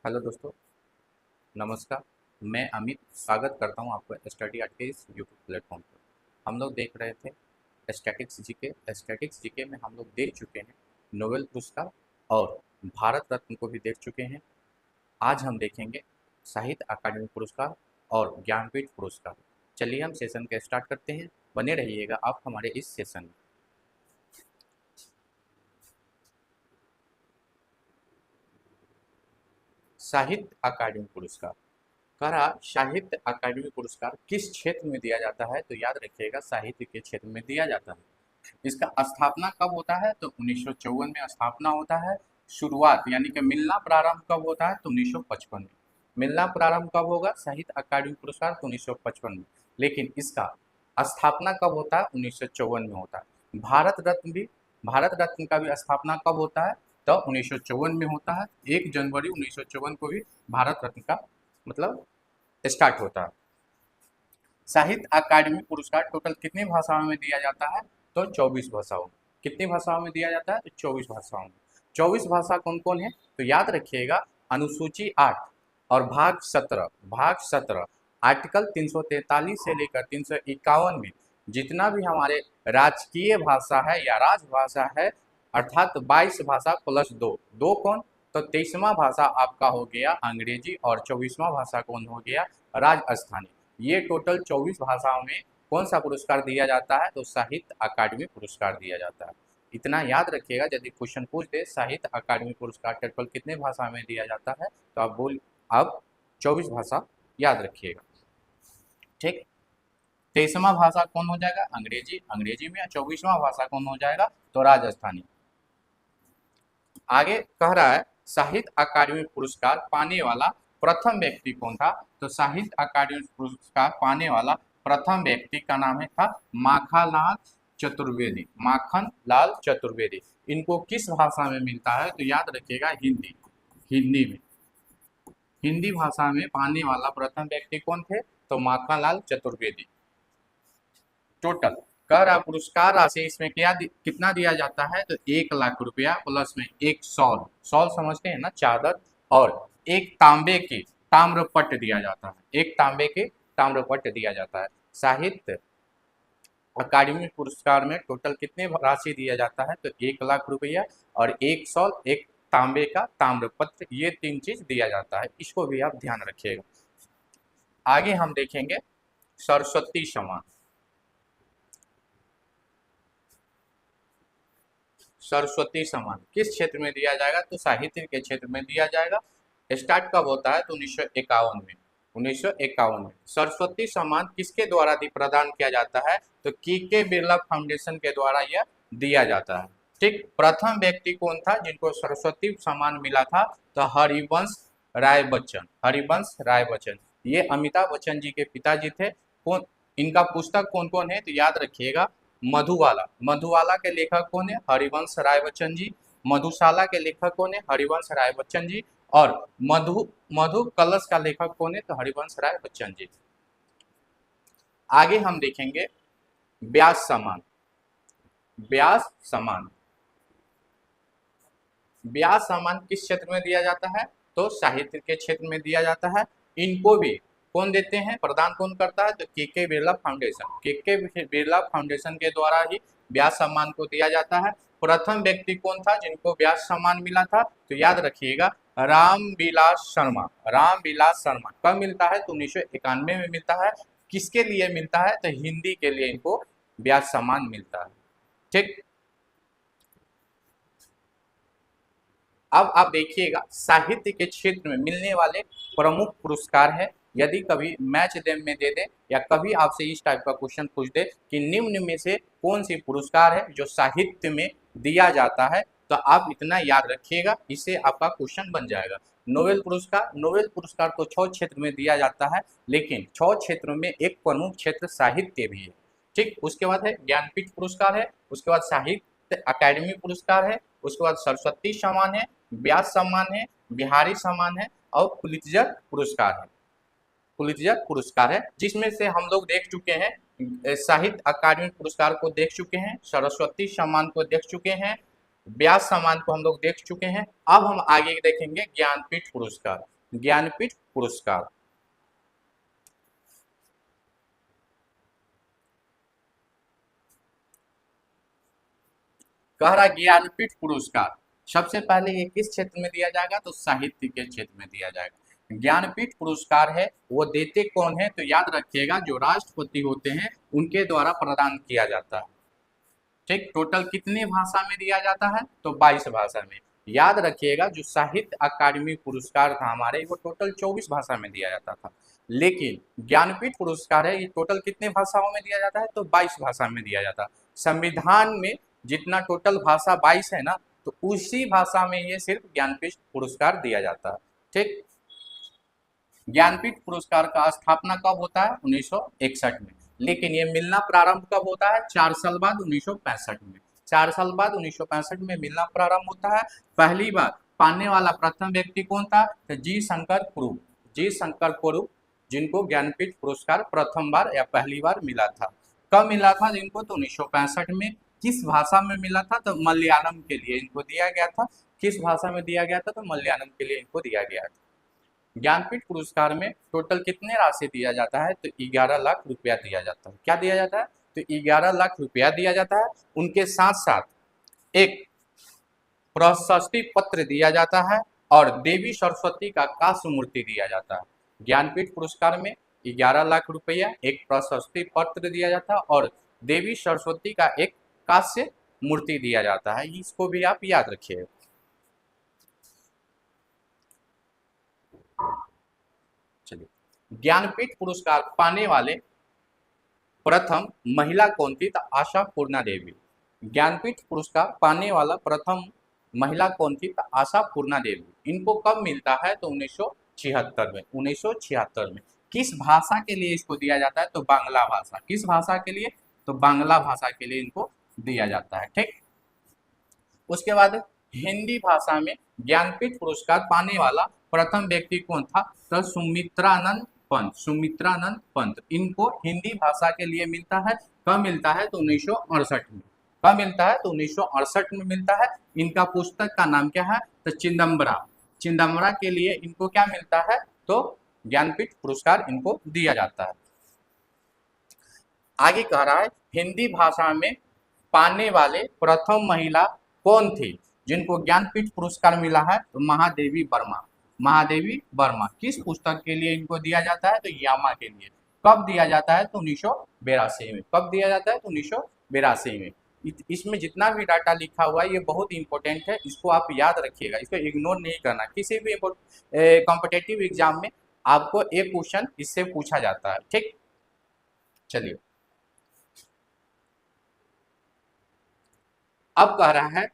Hello दोस्तों, नमस्कार। मैं अमित स्वागत करता हूं आपको स्टडी आर्ट के इस यूट्यूब प्लेटफॉर्म पर। हम लोग देख रहे थे स्टैटिक्स जीके में हम लोग देख चुके हैं नोबेल पुरस्कार और भारत रत्न को भी देख चुके हैं। आज हम देखेंगे साहित्य अकादमी पुरस्कार और ज्ञानपीठ पुरस्कार। चलिए हम सेशन के स्टार्ट करते हैं। बने रहिएगा आप हमारे इस सेशन में। साहित्य अकादमी पुरस्कार कह रहा, साहित्य अकादमी पुरस्कार किस क्षेत्र में दिया जाता है? तो याद रखिएगा, साहित्य के क्षेत्र में दिया जाता है। इसका स्थापना कब होता है? तो 1954 में स्थापना होता है। शुरुआत यानी कि मिलना प्रारंभ कब होता है? तो 1955 में। मिलना प्रारंभ कब होगा साहित्य अकादमी पुरस्कार? तो 1955 में। लेकिन इसका स्थापना कब होता है? 1954 में होता है। भारत रत्न का भी स्थापना कब होता है? तो 1954 में होता है। 1 जनवरी 1954 को भी भारत रत्न का मतलब स्टार्ट होता है। साहित्य अकादमी पुरस्कार टोटल कितनी भाषाओं में दिया जाता है? तो 24 भाषाओं। कितनी भाषाओं में दिया जाता है? तो 24 भाषाओं में। 24 भाषा कौन कौन है? तो याद रखिएगा, अनुसूची 8 और भाग 17 आर्टिकल 343 से लेकर 351 में जितना भी हमारे राजकीय भाषा है या राजभाषा है, अर्थात 22 भाषा प्लस दो कौन? तो 23वां भाषा आपका हो गया अंग्रेजी और 24वां भाषा कौन हो गया? राजस्थानी। ये टोटल 24 भाषाओं में कौन सा पुरस्कार दिया जाता है? तो साहित्य अकादमी पुरस्कार दिया जाता है। इतना याद रखिएगा, यदि क्वेश्चन पूछ दे साहित्य अकादमी पुरस्कार टोटल कितने भाषा में दिया जाता है, तो आप 24 भाषा याद रखिएगा। ठीक। 23वां भाषा कौन हो जाएगा? अंग्रेजी में। 24वां भाषा कौन हो जाएगा? तो राजस्थानी। आगे कह रहा है साहित्य अकादमी पुरस्कार पाने वाला प्रथम व्यक्ति कौन था? तो साहित्य अकादमी पुरस्कार पाने वाला प्रथम व्यक्ति का नाम है था माखनलाल चतुर्वेदी। माखन लाल चतुर्वेदी। इनको किस भाषा में मिलता है? तो याद रखिएगा, हिंदी में। हिंदी भाषा में पाने वाला प्रथम व्यक्ति कौन थे? तो माखनलाल चतुर्वेदी। टोटल कह रहा पुरस्कार राशि इसमें कितना दिया जाता है? तो 1 लाख रुपया प्लस में एक शॉल समझते हैं ना, चादर, और एक तांबे की ताम्रपट्ट दिया जाता है। एक तांबे के ताम्रपट्ट दिया जाता है। साहित्य अकादमी पुरस्कार में टोटल कितने राशि दिया जाता है? तो 1 लाख रुपया और एक शॉल, एक तांबे का ताम्रपत्र, ये 3 चीज दिया जाता है। इसको भी आप ध्यान रखिएगा। आगे हम देखेंगे सरस्वती सम्मान। सरस्वती सम्मान किस क्षेत्र में दिया जाएगा? तो साहित्य के क्षेत्र में दिया जाएगा। स्टार्ट कब होता है? तो 1951 में। 1951 में सरस्वती सम्मान किसके द्वारा प्रदान किया जाता है? तो के बिरला फाउंडेशन के द्वारा यह दिया जाता है। ठीक। प्रथम व्यक्ति कौन था जिनको सरस्वती सम्मान मिला था? तो हरिवंश राय बच्चन। हरिवंश राय बच्चन, ये अमिताभ बच्चन जी के पिताजी थे। कौन? इनका पुस्तक कौन कौन है? तो याद रखिएगा, मधुबाला। मधुबाला के लेखक कौन है? हरिवंश राय बच्चन जी। मधुशाला के लेखक कौन है? हरिवंश राय बच्चन जी। और मधु कलश का लेखक कौन है? तो हरिवंश राय बच्चन जी। आगे हम देखेंगे व्यास सम्मान। व्यास सम्मान व्यास सम्मान किस क्षेत्र में दिया जाता है? तो साहित्य के क्षेत्र में दिया जाता है। इनको भी कौन देते हैं, प्रदान कौन करता है? तो के बिरला फाउंडेशन। के बिरला फाउंडेशन के द्वारा ही व्यास सम्मान को दिया जाता है। प्रथम व्यक्ति कौन था जिनको व्यास सम्मान मिला था? तो याद रखिएगा, रामविलास शर्मा। रामविलास शर्मा कब मिलता है? तो 1991 में मिलता है। किसके लिए मिलता है? तो हिंदी के लिए इनको व्यास सम्मान मिलता है। ठीक। अब आप देखिएगा साहित्य के क्षेत्र में मिलने वाले प्रमुख पुरस्कार है। यदि कभी मैच डे में दे दे या कभी आपसे इस टाइप का क्वेश्चन पूछ दे कि निम्न में से कौन सी पुरस्कार है जो साहित्य में दिया जाता है, तो आप इतना याद रखिएगा, इससे आपका क्वेश्चन बन जाएगा। नोबेल पुरस्कार तो 6 क्षेत्र में दिया जाता है, लेकिन 6 क्षेत्रों में एक प्रमुख क्षेत्र साहित्य भी है। ठीक। उसके बाद है ज्ञानपीठ पुरस्कार है, उसके बाद साहित्य अकादमी पुरस्कार है, उसके बाद सरस्वती सम्मान है, व्यास सम्मान है, बिहारी सम्मान है और पुलित्जर पुरस्कार है। पुलित्जर पुरस्कार है जिसमें से हम लोग देख चुके हैं, साहित्य अकादमी पुरस्कार को देख चुके हैं, सरस्वती सम्मान को देख चुके हैं, व्यास सम्मान को हम लोग देख चुके हैं। अब हम आगे देखेंगे ज्ञानपीठ पुरस्कार। ज्ञानपीठ पुरस्कार। कह रहा ज्ञानपीठ पुरस्कार सबसे पहले ये किस क्षेत्र में दिया जाएगा, तो साहित्य के क्षेत्र में दिया जाएगा। ज्ञानपीठ पुरस्कार है वो देते कौन है, तो याद रखिएगा जो राष्ट्रपति होते हैं उनके द्वारा प्रदान किया जाता है। ठीक, टोटल कितने भाषा में दिया जाता है, तो 22 भाषा में। याद रखिएगा जो साहित्य अकादमी पुरस्कार था हमारे, वो टोटल 24 भाषा में दिया जाता था, लेकिन ज्ञानपीठ पुरस्कार है ये टोटल कितने भाषाओं में दिया जाता है, तो 22 भाषा में दिया जाता है। संविधान में जितना टोटल भाषा 22 है ना, तो उसी भाषा में ये सिर्फ ज्ञानपीठ पुरस्कार दिया जाता है। ठीक, ज्ञानपीठ पुरस्कार का स्थापना कब होता है, 1961 में, लेकिन ये मिलना प्रारंभ कब होता है, 4 साल बाद 1965 में। 4 साल बाद 1965 में मिलना प्रारंभ होता है। पहली बार पाने वाला प्रथम व्यक्ति कौन था, तो जी शंकर कुरूप। जी शंकर कुरूप जिनको ज्ञानपीठ पुरस्कार प्रथम बार या पहली बार मिला था। कब मिला था जिनको, तो 1965 में। किस भाषा में मिला था, तो मलयालम के लिए इनको दिया गया था। किस भाषा में दिया गया था, तो मलयालम के लिए इनको दिया गया था। ज्ञानपीठ पुरस्कार में टोटल कितने राशि दिया जाता है, तो 11 लाख रुपया दिया जाता है। क्या दिया जाता है, तो 11 लाख रुपया दिया जाता है। उनके साथ साथ एक प्रशस्ति पत्र दिया जाता है और देवी सरस्वती का कास्य मूर्ति दिया जाता है। ज्ञानपीठ पुरस्कार में 11 लाख रुपया, एक प्रशस्ति पत्र दिया जाता है और देवी सरस्वती का एक कास्य मूर्ति दिया जाता है। इसको भी आप याद रखिए। चलिए, ज्ञानपीठ पुरस्कार पाने वाले प्रथम महिला कौन थी, तो आशा पूर्णा देवी। ज्ञानपीठ पुरस्कार पाने वाला प्रथम महिला कौन थी, तो आशा पूर्णा देवी। इनको कब मिलता है, तो 1976 में। 1976 में। किस भाषा के लिए इसको दिया जाता है, तो बांग्ला भाषा। किस भाषा के लिए, तो बांग्ला भाषा के लिए इनको दिया जाता है। ठीक, उसके बाद हिंदी भाषा में ज्ञानपीठ पुरस्कार पाने वाला प्रथम व्यक्ति कौन था, तो सुमित्रानंद पंत। सुमित्रानंद पंत इनको हिंदी भाषा के लिए मिलता है। कब मिलता है, तो 1968 में। कब मिलता है, तो 1968 में मिलता है। इनका पुस्तक का नाम क्या है, तो चिदम्बरा। चिदम्बरा के लिए इनको क्या मिलता है, तो ज्ञानपीठ पुरस्कार इनको दिया जाता है। आगे कह रहा है हिंदी भाषा में पाने वाले प्रथम महिला कौन थी जिनको ज्ञानपीठ पुरस्कार मिला है, तो महादेवी वर्मा। महादेवी वर्मा किस पुस्तक के लिए इनको दिया जाता है, तो यामा के लिए। कब दिया जाता है, तो 1982 में। कब दिया जाता है, तो 1982 में। इसमें जितना भी डाटा लिखा हुआ है ये बहुत इंपॉर्टेंट है, इसको आप याद रखिएगा, इसको इग्नोर नहीं करना। किसी भी कॉम्पिटेटिव एग्जाम में आपको एक क्वेश्चन इससे पूछा जाता है। ठीक, चलिए अब कह रहा है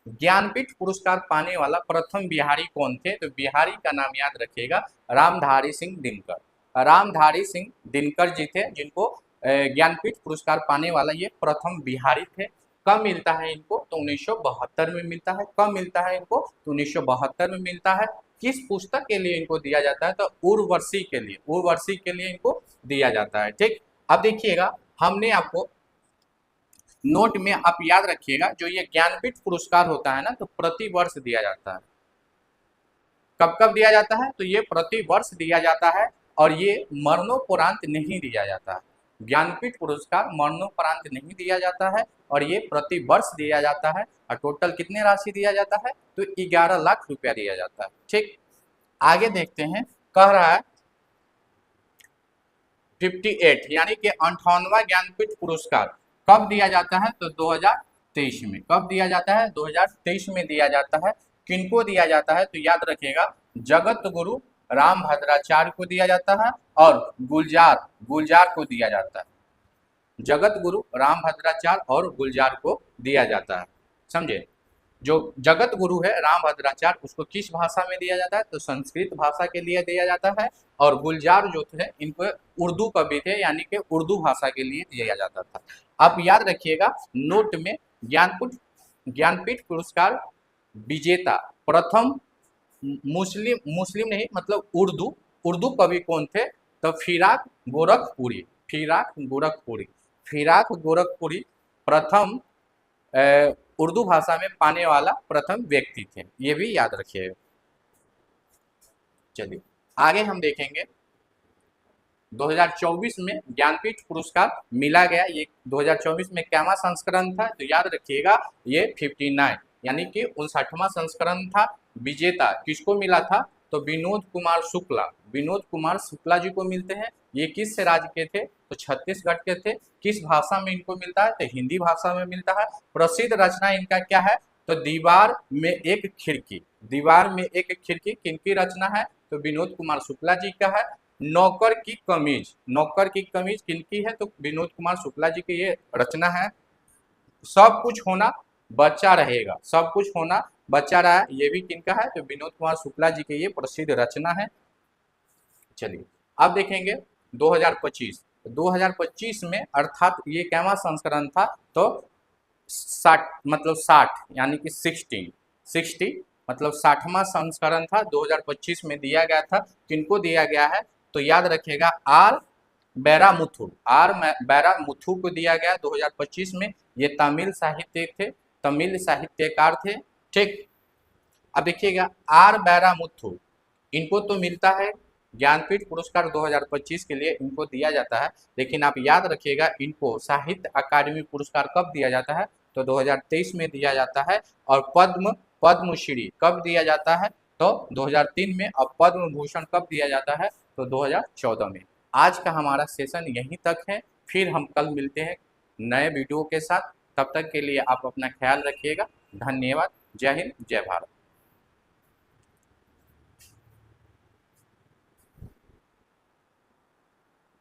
ज्ञानपीठ पुरस्कार पाने वाला प्रथम बिहारी कौन थे, तो बिहारी का नाम याद रखिएगा, रामधारी सिंह दिनकर। रामधारी सिंह दिनकर जी थे जिनको ज्ञानपीठ पुरस्कार पाने वाला ये प्रथम बिहारी थे। कब मिलता है इनको, तो 1972 में मिलता है। कब मिलता है इनको, तो 1972 में मिलता है। किस पुस्तक के लिए इनको दिया जाता है, तो उर्वशी के लिए। उर्वशी के लिए इनको दिया जाता है। ठीक, अब देखिएगा हमने आपको नोट में आप याद रखिएगा जो ये ज्ञानपीठ पुरस्कार होता है ना, तो प्रति वर्ष दिया जाता है। कब कब दिया जाता है, तो ये प्रति वर्ष दिया जाता है और ये मरणोपरांत नहीं दिया जाता है। ज्ञानपीठ पुरस्कार मरणोपरांत नहीं दिया जाता है और ये प्रति वर्ष दिया जाता है। और टोटल कितने राशि दिया जाता है, तो 11 लाख रुपया दिया जाता है। ठीक, आगे देखते हैं। कह रहा है 58 यानी कि 58वां ज्ञानपीठ पुरस्कार कब दिया जाता है, तो 2023 में। कब दिया जाता है, 2023 में दिया जाता है। किनको दिया जाता है, तो याद रखिएगा जगत गुरु रामभद्राचार्य को दिया जाता है और गुलजार गुलजार को दिया जाता है। जगत गुरु रामभद्राचार्य और गुलजार को दिया जाता है, समझे। जो जगत गुरु है रामभद्राचार्य उसको किस भाषा में दिया जाता है, तो संस्कृत भाषा के लिए दिया जाता है। और गुलजार जो थे इनको उर्दू कवि थे यानी कि उर्दू भाषा के लिए दिया जाता था। आप याद रखिएगा नोट में ज्ञानपीठ पुरस्कार विजेता प्रथम मुस्लिम नहीं मतलब उर्दू कवि कौन थे, तो फिराक गोरखपुरी। फिराक गोरखपुरी। फिराक गोरखपुरी प्रथम उर्दू भाषा में पाने वाला प्रथम व्यक्ति थे, ये भी याद रखिएगा। चलिए आगे हम देखेंगे 2024 में ज्ञानपीठ पुरस्कार मिला गया। ये 2024 में कैवा संस्करण था, तो याद रखिएगा ये 59 यानी कि 59वां संस्करण था। विजेता किसको मिला था? तो विनोद कुमार शुक्ला, विनोद कुमार शुक्ला जी को मिलते हैं। ये किस राज्य के थे? तो छत्तीसगढ़ के थे। किस भाषा में इनको मिलता है? तो हिंदी भाषा में मिलता है। प्रसिद्ध रचना इनका क्या है? तो दीवार में एक खिड़की, दीवार में एक खिड़की किनकी रचना है? तो विनोद कुमार शुक्ला जी का है। नौकर की कमीज, नौकर की कमीज किनकी है? तो विनोद कुमार शुक्ला जी की ये रचना है। सब कुछ होना बचा रहेगा, सब कुछ होना बचा रहा है, ये भी किनका है? तो विनोद कुमार शुक्ला जी की ये प्रसिद्ध रचना है। चलिए अब देखेंगे 2025, 2025 में अर्थात ये कैवा संस्करण था? तो 60 मतलब 60 यानी कि 60 मतलब 60वां संस्करण था, 2025 में दिया गया था। किनको दिया गया है? तो याद रखिएगा आर बैरामुथु, आर बैरामुथु को दिया गया 2025 में। ये तमिल साहित्य थे, तमिल साहित्यकार थे। ठीक, अब देखिएगा आर बैरामुथु, इनको तो मिलता है ज्ञानपीठ पुरस्कार 2025 के लिए इनको दिया जाता है, लेकिन आप याद रखिएगा इनको साहित्य अकादमी पुरस्कार कब दिया जाता है? तो 2023 में दिया जाता है। और पद्मश्री कब दिया जाता है? तो 2003 में। और पद्म भूषण कब दिया जाता है? तो 2014 में। आज का हमारा सेशन यहीं तक है, फिर हम कल मिलते हैं नए वीडियो के साथ। तब तक के लिए आप अपना ख्याल रखिएगा। धन्यवाद। जय हिंद, जय भारत।